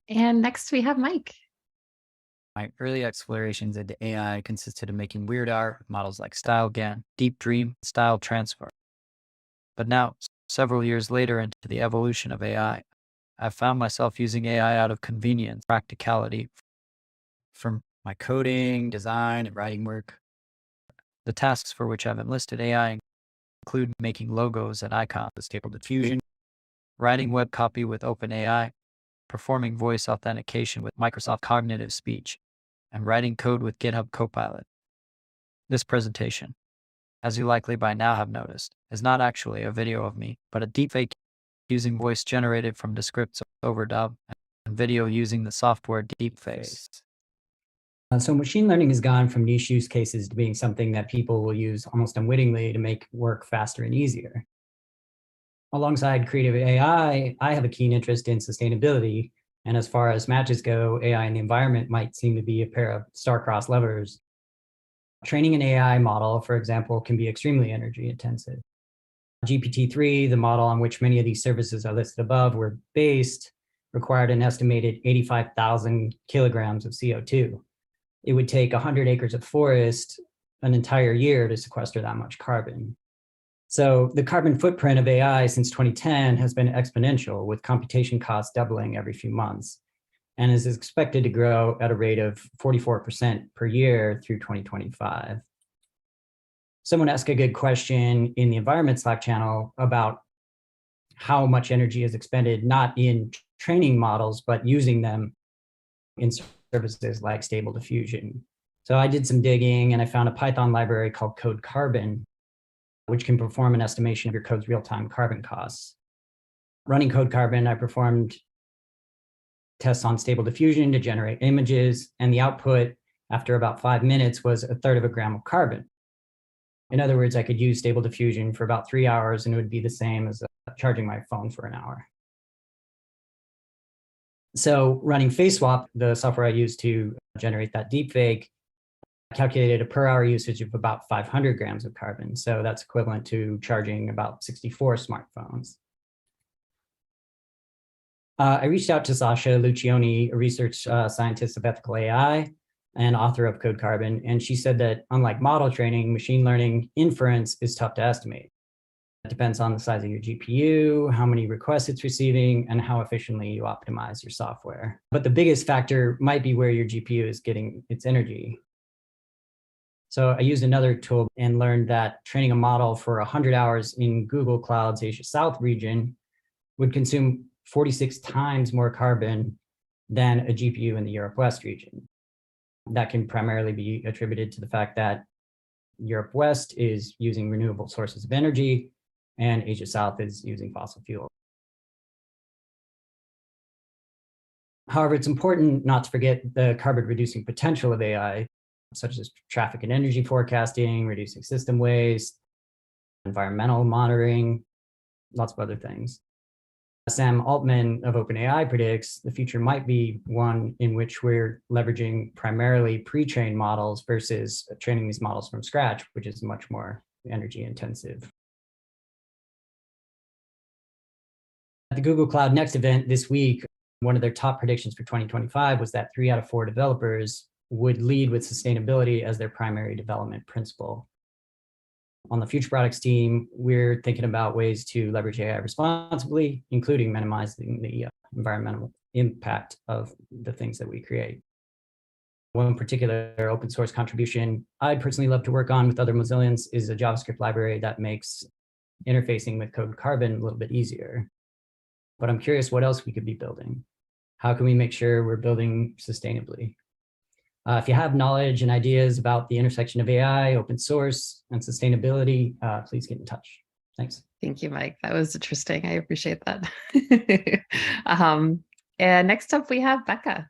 And next we have Mike. My early explorations into AI consisted of making weird art with models like StyleGAN, Deep Dream, Style Transfer. But now, several years later into the evolution of AI, I've found myself using AI out of convenience, practicality, from my coding, design, and writing work. The tasks for which I've enlisted AI include making logos and icons with Stable Diffusion, writing web copy with OpenAI, performing voice authentication with Microsoft Cognitive Speech, and writing code with GitHub Copilot. This presentation, as you likely by now have noticed, is not actually a video of me, but a deepfake using voice generated from the scripts overdub and video using the software deepfakes. So machine learning has gone from niche use cases to being something that people will use almost unwittingly to make work faster and easier. Alongside creative AI, I have a keen interest in sustainability. And as far as matches go, AI and the environment might seem to be a pair of star-crossed lovers. Training an AI model, for example, can be extremely energy intensive. GPT-3, the model on which many of these services are listed above were based, required an estimated 85,000 kilograms of CO2. It would take 100 acres of forest an entire year to sequester that much carbon. So the carbon footprint of AI since 2010 has been exponential, with computation costs doubling every few months, and is expected to grow at a rate of 44% per year through 2025. Someone asked a good question in the environment Slack channel about how much energy is expended, not in training models, but using them in services like Stable Diffusion. So I did some digging and I found a Python library called Code Carbon, which can perform an estimation of your code's real-time carbon costs. Running Code Carbon, I performed tests on Stable Diffusion to generate images, and the output after about 5 minutes was 1/3 of a gram of carbon. In other words, I could use Stable Diffusion for about 3 hours and it would be the same as charging my phone for an hour. So running Face Swap, the software I used to generate that deepfake, calculated a per hour usage of about 500 grams of carbon. So that's equivalent to charging about 64 smartphones. I reached out to Sasha Lucioni, a research scientist of ethical AI and author of Code Carbon, and she said that unlike model training, machine learning inference is tough to estimate. It depends on the size of your GPU, how many requests it's receiving, and how efficiently you optimize your software. But the biggest factor might be where your GPU is getting its energy. So I used another tool and learned that training a model for 100 hours in Google Cloud's Asia South region would consume 46 times more carbon than a GPU in the Europe West region. That can primarily be attributed to the fact that Europe West is using renewable sources of energy and Asia South is using fossil fuel. However, it's important not to forget the carbon reducing potential of AI, such as traffic and energy forecasting, reducing system waste, environmental monitoring, lots of other things. Sam Altman of OpenAI predicts the future might be one in which we're leveraging primarily pre-trained models versus training these models from scratch, which is much more energy intensive. At the Google Cloud Next event this week, one of their top predictions for 2025 was that 3 out of 4 developers would lead with sustainability as their primary development principle. On the future products team, we're thinking about ways to leverage AI responsibly, including minimizing the environmental impact of the things that we create. One particular open source contribution I'd personally love to work on with other Mozillians is a JavaScript library that makes interfacing with Code Carbon a little bit easier. But I'm curious what else we could be building. How can we make sure we're building sustainably? If you have knowledge and ideas about the intersection of AI, open source, and sustainability, please get in touch. Thanks. Thank you, Mike. That was interesting. I appreciate that. And next up, we have Becca.